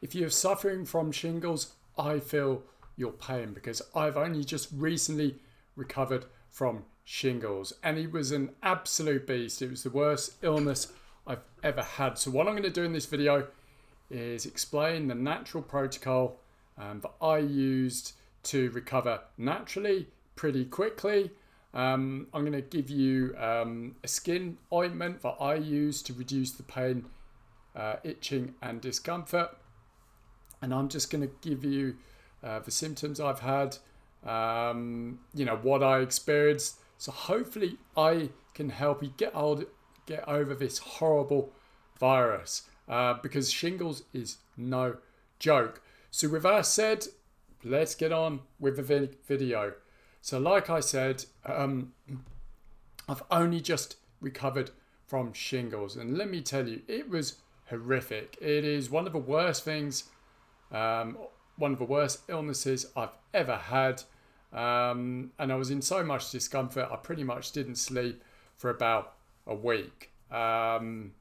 If you're suffering from shingles, I feel your pain because I've only just recently recovered from shingles and it was an absolute beast. It was the worst illness I've ever had. So what I'm going to do in this video is explain the natural protocol that I used to recover naturally pretty quickly. I'm going to give you a skin ointment that I use to reduce the pain, itching and discomfort. And I'm just going to give you the symptoms I've had, what I experienced. So hopefully I can help you get over this horrible virus because shingles is no joke. So with that said, let's get on with the video. So like I said, I've only just recovered from shingles. And let me tell you, it was horrific. It is one of the worst things, one of the worst illnesses I've ever had. And I was in so much discomfort, I pretty much didn't sleep for about a week. And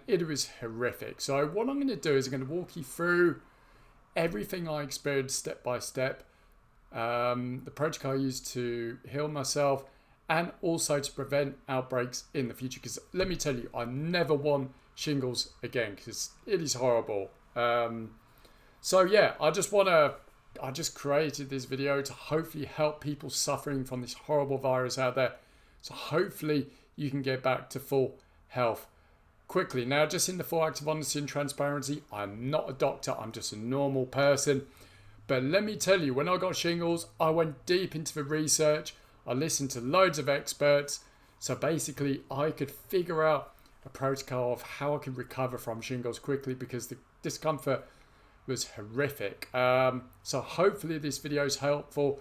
it was horrific. So what I'm going to do is I'm going to walk you through everything I experienced step by step. The protocol I used to heal myself and also to prevent outbreaks in the future. Because let me tell you, I never want shingles again because it is horrible. So yeah, I just created this video to hopefully help people suffering from this horrible virus out there. So hopefully you can get back to full health quickly. Now, just in the full active honesty and transparency, I'm not a doctor, I'm just a normal person. But let me tell you, when I got shingles, I went deep into the research. I listened to loads of experts. So basically, I could figure out a protocol of how I could recover from shingles quickly because the discomfort was horrific. So hopefully this video is helpful.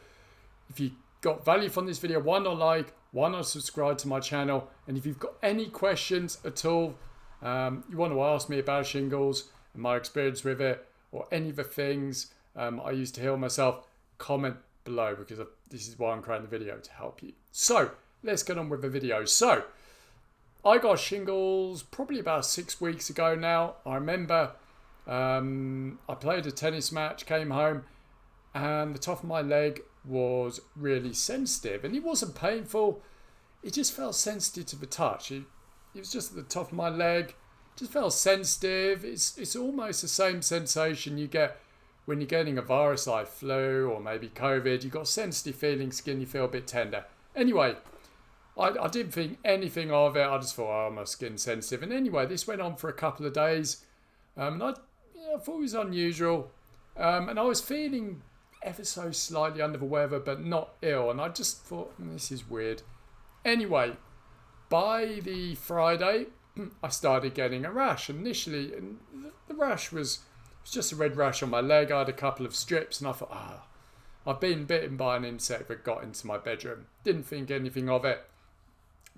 If you got value from this video, why not like, why not subscribe to my channel? And if you've got any questions at all, you want to ask me about shingles and my experience with it, or any of the things I used to heal myself, comment below because this is why I'm creating the video, to help you. So let's get on with the video. So I got shingles probably about 6 weeks ago now. I remember I played a tennis match, came home, and the top of my leg was really sensitive. And it wasn't painful, it just felt sensitive to the touch. It was just at the top of my leg, it just felt sensitive. It's almost the same sensation you get when you're getting a virus like flu or maybe COVID. You've got sensitive feeling skin, you feel a bit tender. Anyway, I didn't think anything of it. I just thought, oh, my skin's sensitive. And anyway, this went on for a couple of days. And I thought it was unusual. And I was feeling ever so slightly under the weather, but not ill. And I just thought, this is weird. Anyway, by the Friday, I started getting a rash. Initially, and the rash was just a red rash on my leg. I had a couple of strips and I thought, I've been bitten by an insect that got into my bedroom. Didn't think anything of it.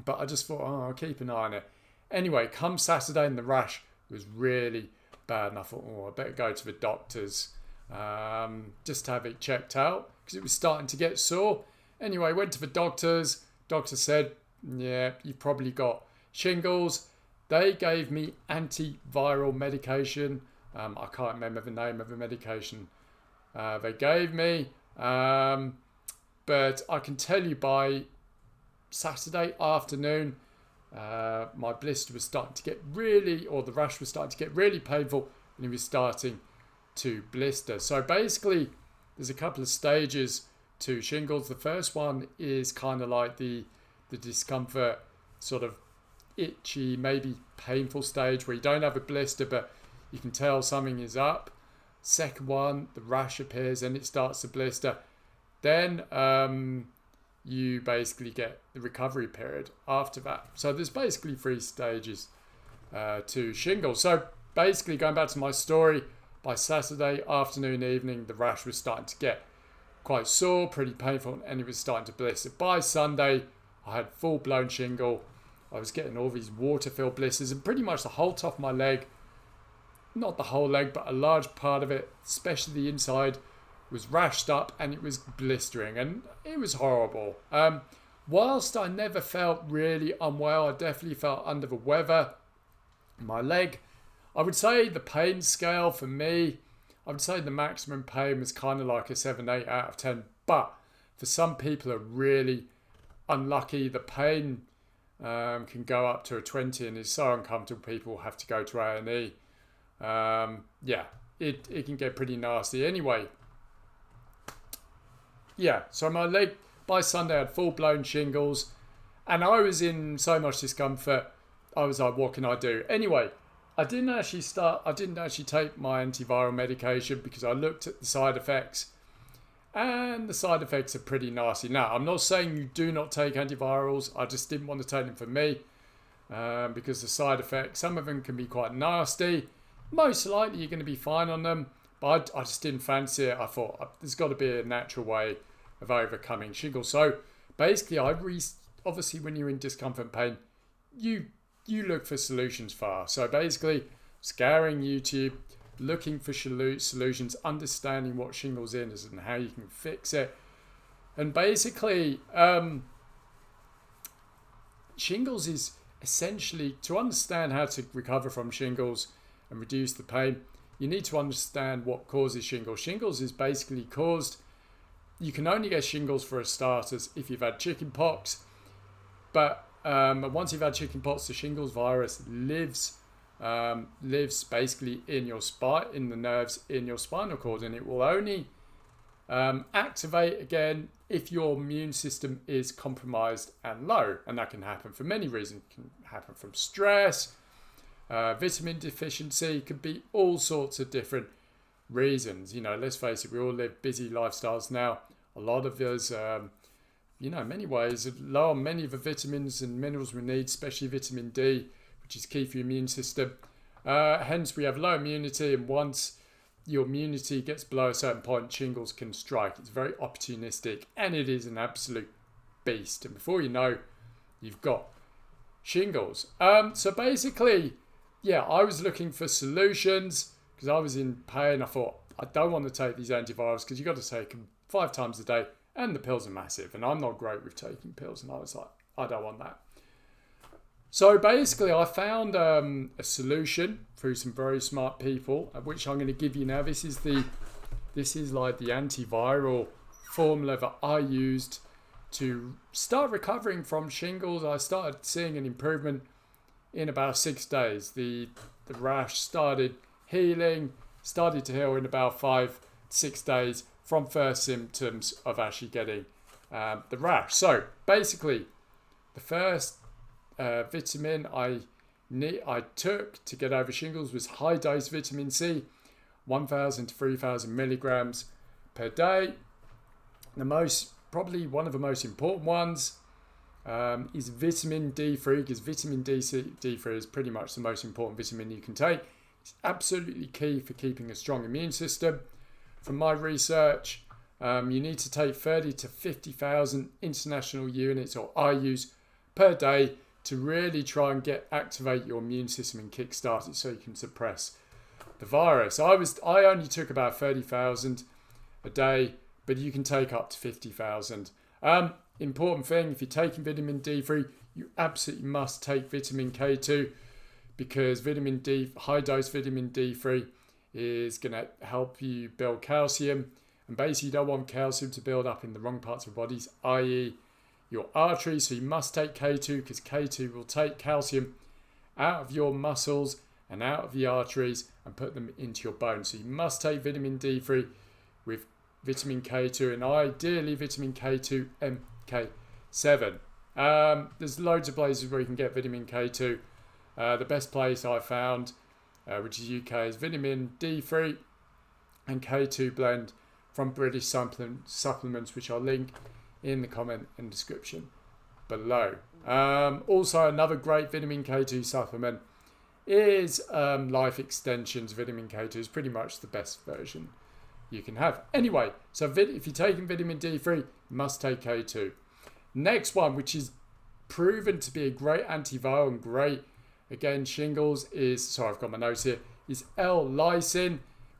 But I just thought, I'll keep an eye on it. Anyway, come Saturday and the rash was really bad. And I thought, I better go to the doctors just to have it checked out because it was starting to get sore. Anyway, went to the doctors. Doctor said, yeah, you've probably got shingles. They gave me antiviral medication. I can't remember the name of the medication they gave me. But I can tell you by Saturday afternoon, my blister was starting to get the rash was starting to get really painful and it was starting to blister. So basically, there's a couple of stages to shingles. The first one is kind of like the discomfort, sort of itchy, maybe painful stage where you don't have a blister, but you can tell something is up. Second one, the rash appears and it starts to blister. Then you basically get the recovery period after that. So there's basically 3 stages to shingles. So basically, going back to my story, by Saturday afternoon, evening, the rash was starting to get quite sore, pretty painful, and it was starting to blister. By Sunday, I had full-blown shingle. I was getting all these water-filled blisters, and pretty much the whole top of my leg, not the whole leg, but a large part of it, especially the inside, was rashed up and it was blistering, and it was horrible. Whilst I never felt really unwell, I definitely felt under the weather. My leg, I would say the pain scale for me I'd say the maximum pain was kind of like a 7, 8 out of 10. But for some people are really unlucky, the pain can go up to a 20 and is so uncomfortable people have to go to A&E. Yeah, it can get pretty nasty. Anyway, yeah, so my leg by Sunday had full-blown shingles and I was in so much discomfort. I was like, what can I do? Anyway, I didn't actually take my antiviral medication because I looked at the side effects and the side effects are pretty nasty. Now, I'm not saying you do not take antivirals. I just didn't want to take them for me because the side effects, some of them can be quite nasty. Most likely you're going to be fine on them, but I just didn't fancy it. I thought there's got to be a natural way of overcoming shingles. So basically, obviously when you're in discomfort and pain, you look for solutions fast. So basically, scouring YouTube, looking for solutions, understanding what shingles is and how you can fix it. And basically, shingles is essentially, to understand how to recover from shingles and reduce the pain, you need to understand what causes shingles. Shingles is basically caused, you can only get shingles for a starters if you've had chicken pox, but once you've had chicken pox, the shingles virus lives basically in your spine, in the nerves in your spinal cord, and it will only activate again if your immune system is compromised and low. And that can happen for many reasons. It can happen from stress, vitamin deficiency, could be all sorts of different reasons. You know, let's face it, we all live busy lifestyles now. A lot of us, in many ways, low on many of the vitamins and minerals we need, especially vitamin D, which is key for your immune system. Hence, we have low immunity, and once your immunity gets below a certain point, shingles can strike. It's very opportunistic, and it is an absolute beast. And before you know, you've got shingles. So basically, yeah, I was looking for solutions because I was in pain. I thought, I don't want to take these antivirals because you've got to take them 5 times a day, and the pills are massive, and I'm not great with taking pills. And I was like, I don't want that. So basically, I found a solution through some very smart people, which I'm going to give you now. This is like the antiviral formula that I used to start recovering from shingles. I started seeing an improvement in about 6 days. The rash started to heal in about 5 to 6 days from first symptoms of actually getting the rash. So basically, the first vitamin I took to get over shingles was high dose vitamin C, 1,000 to 3,000 milligrams per day. Probably one of the most important ones is vitamin D3, because vitamin D3 is pretty much the most important vitamin you can take. It's absolutely key for keeping a strong immune system. From my research, you need to take 30 to 50,000 international units or IUs per day to really try and activate your immune system and kickstart it so you can suppress the virus. I only took about 30,000 a day, but you can take up to 50,000. Important thing, if you're taking vitamin D3, you absolutely must take vitamin K2, because high dose vitamin D3 is going to help you build calcium. And basically, you don't want calcium to build up in the wrong parts of the bodies, i.e. your arteries. So you must take K2, because K2 will take calcium out of your muscles and out of the arteries and put them into your bones. So you must take vitamin D3 with vitamin K2, and ideally vitamin K2 MK7. There's loads of places where you can get vitamin K2. The best place I found, which is UK, is vitamin D3 and K2 blend from British supplements, which I'll link in the comment and description below. Also, another great vitamin K2 supplement is Life Extensions. Vitamin K2 is pretty much the best version you can have. Anyway, so if you're taking vitamin D3, you must take K2. Next one, which is proven to be a great antiviral and great against shingles, is L-lysine,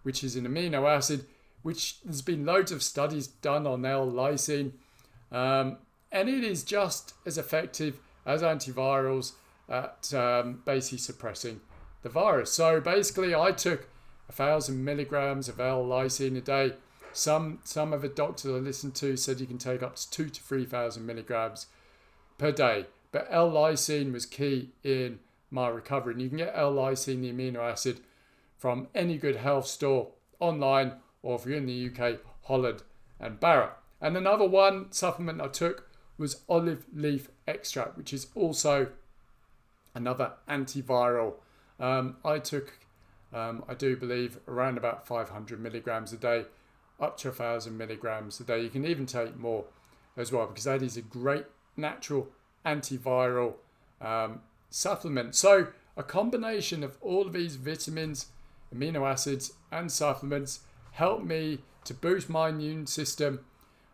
which is an amino acid, which there's been loads of studies done on L-lysine, and it is just as effective as antivirals at basically suppressing the virus. So basically, I took 1,000 milligrams of L-lysine a day. Some of the doctors I listened to said you can take up to 2,000 to 3,000 milligrams per day. But L-lysine was key in my recovery. And you can get L-lysine, the amino acid, from any good health store online, or if you're in the UK, Holland and Barrett. And another one supplement I took was olive leaf extract, which is also another antiviral. I took, I do believe, around about 500 milligrams a day, up to 1,000 milligrams a day. You can even take more as well, because that is a great natural antiviral supplement. So a combination of all of these vitamins, amino acids and supplements help me to boost my immune system,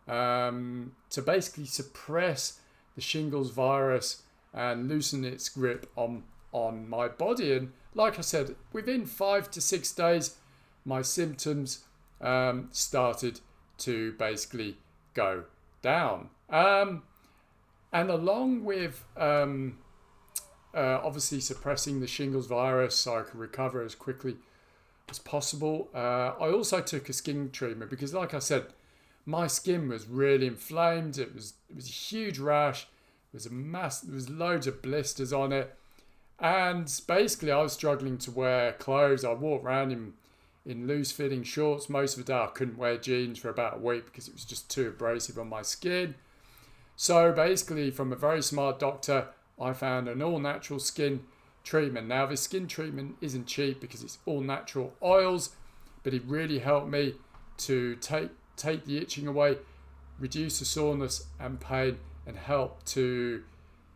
to basically suppress the shingles virus and loosen its grip on my body. And like I said, within 5 to 6 days, my symptoms started to basically go down. And along with obviously suppressing the shingles virus so I could recover as quickly as possible, I also took a skin treatment because, like I said, my skin was really inflamed. It was a huge rash. There was loads of blisters on it, and basically I was struggling to wear clothes. I walked around in loose fitting shorts most of the day. I couldn't wear jeans for about a week because it was just too abrasive on my skin. So basically, from a very smart doctor, I found an all natural skin treatment. Now, this skin treatment isn't cheap because it's all natural oils, but it really helped me to take the itching away, reduce the soreness and pain, and help to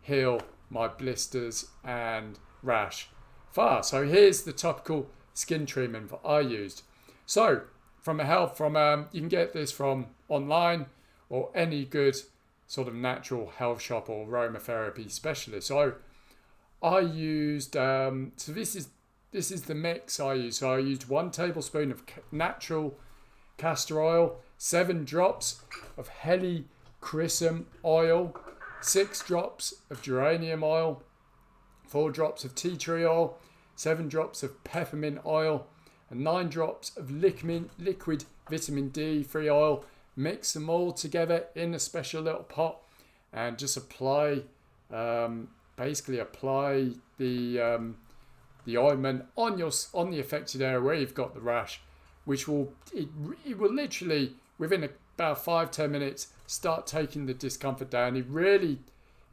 heal my blisters and rash fast. So here's the topical skin treatment that I used. So you can get this from online or any good sort of natural health shop or aromatherapy specialist. So I used, so this is the mix I used. So I used 1 tablespoon of natural castor oil, 7 drops of helichrysum oil, 6 drops of geranium oil, 4 drops of tea tree oil, 7 drops of peppermint oil, and 9 drops of liquid vitamin D3 oil. Mix them all together in a special little pot and just apply, basically apply the ointment on the affected area where you've got the rash, which will literally within about 5-10 minutes start taking the discomfort down. It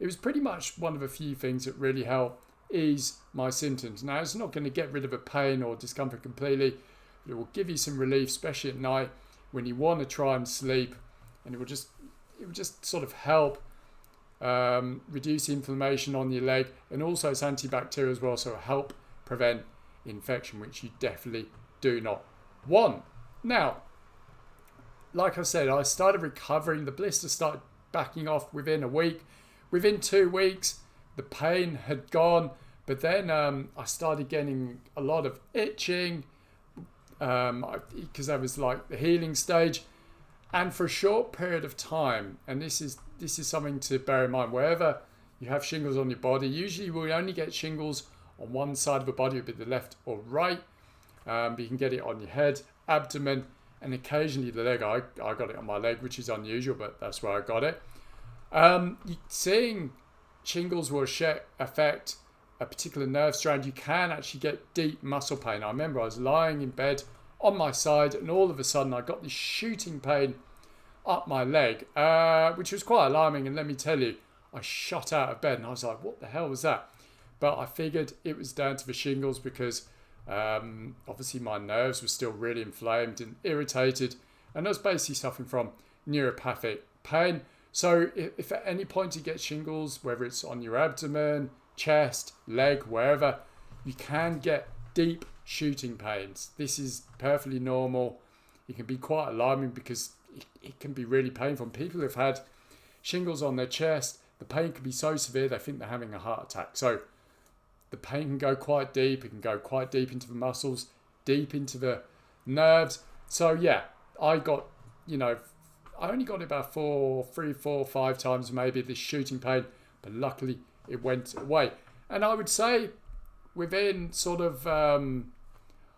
was pretty much one of the few things that really helped ease my symptoms. Now, it's not going to get rid of the pain or discomfort completely, but it will give you some relief, especially at night when you want to try and sleep, and it will just sort of help reduce inflammation on your leg, and also it's antibacterial as well, so it'll help prevent infection, which you definitely do not want. Now, like I said, I started recovering. The blisters started backing off within a week. Within 2 weeks, the pain had gone, but then I started getting a lot of itching because that was like the healing stage. And for a short period of time, and this is something to bear in mind, wherever you have shingles on your body, usually we only get shingles on one side of the body, it'll be the left or right, but you can get it on your head, abdomen, and occasionally the leg. I got it on my leg, which is unusual, but that's where I got it. Seeing shingles will affect a particular nerve strand. You can actually get deep muscle pain. I remember I was lying in bed on my side, and all of a sudden I got this shooting pain up my leg, which was quite alarming. And let me tell you, I shot out of bed and I was like, what the hell was that? But I figured it was down to the shingles because obviously my nerves were still really inflamed and irritated, and I was basically suffering from neuropathic pain. So if at any point you get shingles, whether it's on your abdomen, chest, leg, wherever, you can get deep shooting pains. This is perfectly normal. It can be quite alarming because it can be really painful. People who've had shingles on their chest, the pain can be so severe they think they're having a heart attack. So the pain can go quite deep. It can go quite deep into the muscles, deep into the nerves. So yeah, I only got it about 3, 4, 5 times maybe, this shooting pain, but luckily it went away. And I would say within sort of,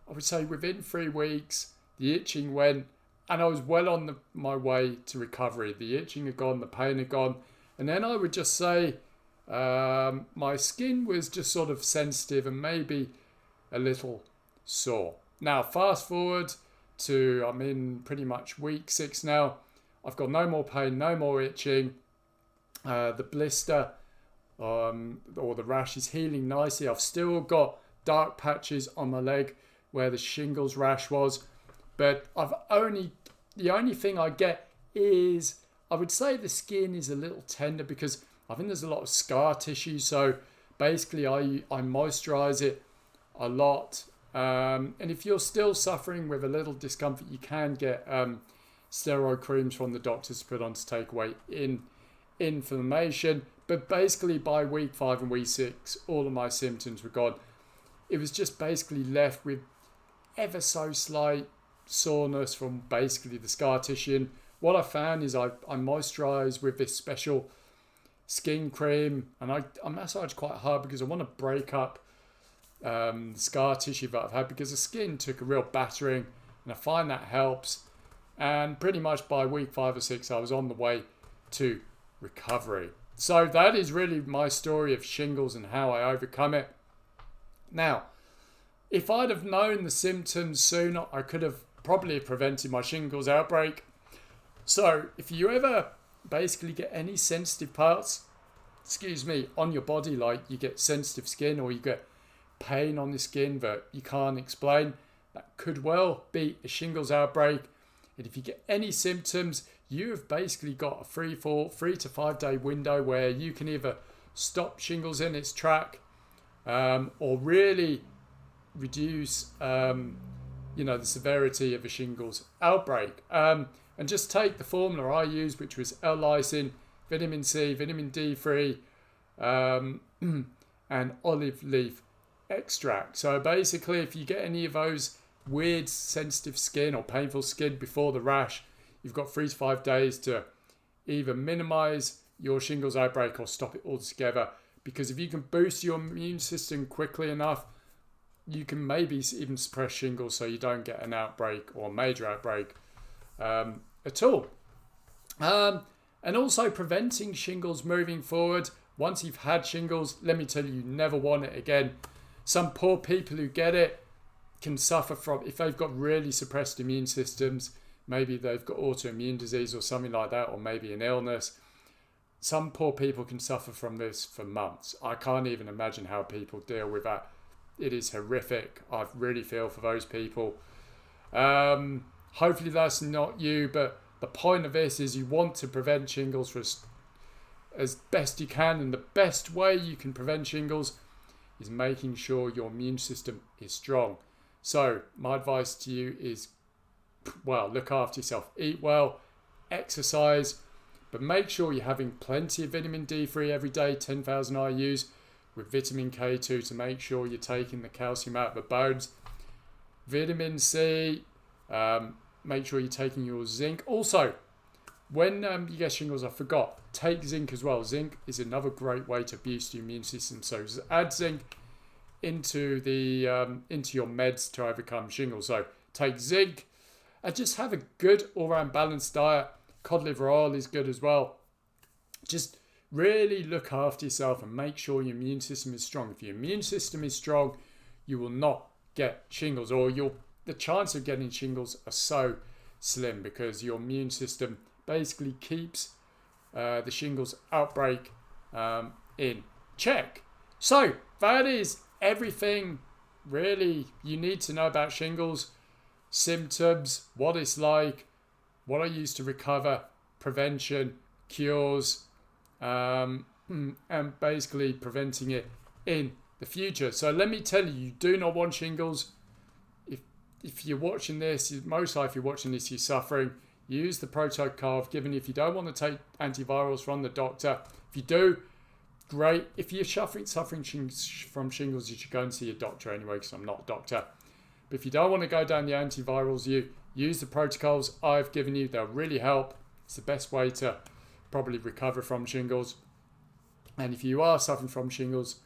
I would say within 3 weeks, the itching went, and I was well on my way to recovery. The itching had gone, the pain had gone. And then I would just say my skin was just sort of sensitive and maybe a little sore. Now, fast forward to, I'm in pretty much week 6 now. I've got no more pain, no more itching. The blister or the rash is healing nicely. I've still got dark patches on my leg where the shingles rash was, but the only thing I get is, I would say the skin is a little tender because I think there's a lot of scar tissue. So basically I moisturize it a lot. And if you're still suffering with a little discomfort, you can get steroid creams from the doctors to put on to take away inflammation. But basically by week 5 and week 6, all of my symptoms were gone. It was just basically left with ever so slight soreness from basically the scar tissue. And what I found is I moisturize with this special skin cream, and I massage quite hard because I want to break up the scar tissue that I've had, because the skin took a real battering, and I find that helps. And pretty much by week 5 or 6, I was on the way to recovery. So that is really my story of shingles and how I overcome it. Now, if I'd have known the symptoms sooner, I could have probably prevented my shingles outbreak. So if you ever basically get any sensitive parts, on your body, like you get sensitive skin or you get pain on the skin that you can't explain, that could well be a shingles outbreak. And if you get any symptoms, you have basically got a 3 to 5 day window where you can either stop shingles in its track or really reduce the severity of a shingles outbreak. And just take the formula I used, which was L-lysine, vitamin C, vitamin D3, and olive leaf extract. So basically, if you get any of those weird sensitive skin or painful skin before the rash, you've got 3 to 5 days to either minimize your shingles outbreak or stop it altogether. Because if you can boost your immune system quickly enough, you can maybe even suppress shingles so you don't get an outbreak or major outbreak at all. And also preventing shingles moving forward. Once you've had shingles, let me tell you, you never want it again. Some poor people who get it can suffer from, if they've got really suppressed immune systems, maybe they've got autoimmune disease or something like that, or maybe an illness. Some poor people can suffer from this for months. I can't even imagine how people deal with that. It is horrific. I really feel for those people. Hopefully that's not you, but the point of this is you want to prevent shingles for as best you can, and the best way you can prevent shingles is making sure your immune system is strong. So my advice to you is, look after yourself, eat well, exercise, but make sure you're having plenty of vitamin D3 every day, 10,000 IUs, with vitamin K2 to make sure you're taking the calcium out of the bones. Vitamin C, make sure you're taking your zinc. Also, when you get shingles, I forgot, take zinc as well. Zinc is another great way to boost your immune system. So add zinc into your meds to overcome shingles. So take zinc and just have a good all-round balanced diet. Cod liver oil is good as well. Just really look after yourself and make sure your immune system is strong. If your immune system is strong, you will not get shingles, or the chance of getting shingles are so slim because your immune system basically keeps the shingles outbreak in check. So that is everything really you need to know about shingles. Symptoms, what it's like, what I use to recover, prevention, cures, and basically preventing it in the future. So let me tell you, you do not want shingles. If you're watching this, most likely you're watching this, you're suffering. Use the protocol I've given you. If you don't want to take antivirals from the doctor, if you do, great. If you're suffering from shingles, you should go and see a doctor anyway, because I'm not a doctor. But if you don't want to go down the antivirals, you use the protocols I've given you. They'll really help. It's the best way to probably recover from shingles. And if you are suffering from shingles,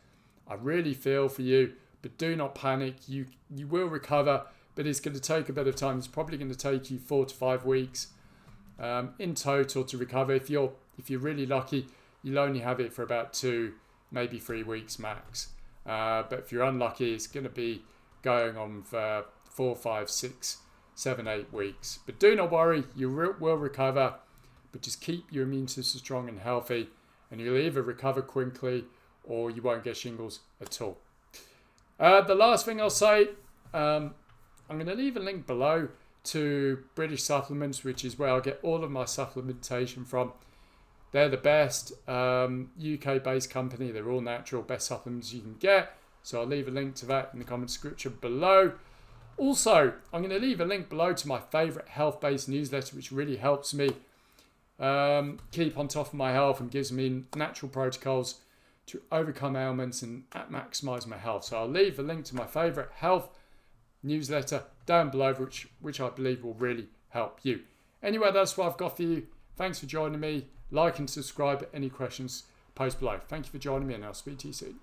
I really feel for you. but do not panic. You will recover, but it's going to take a bit of time. It's probably going to take you 4 to 5 weeks in total to recover. If you're really lucky, you'll only have it for about 2, maybe 3 weeks max. But if you're unlucky, it's going to be going on for 4, 5, 6, 7, 8 weeks. But do not worry, you will recover. But just keep your immune system strong and healthy, and you'll either recover quickly or you won't get shingles at all. The last thing I'll say, I'm going to leave a link below to British Supplements, which is where I get all of my supplementation from. They're the best UK-based company. They're all natural, best supplements you can get. So I'll leave a link to that in the comment description below. Also, I'm going to leave a link below to my favourite health-based newsletter, which really helps me keep on top of my health and gives me natural protocols to overcome ailments and maximise my health. So I'll leave a link to my favourite health newsletter down below, which I believe will really help you. Anyway, that's what I've got for you. Thanks for joining me. Like and subscribe. Any questions, post below. Thank you for joining me, and I'll speak to you soon.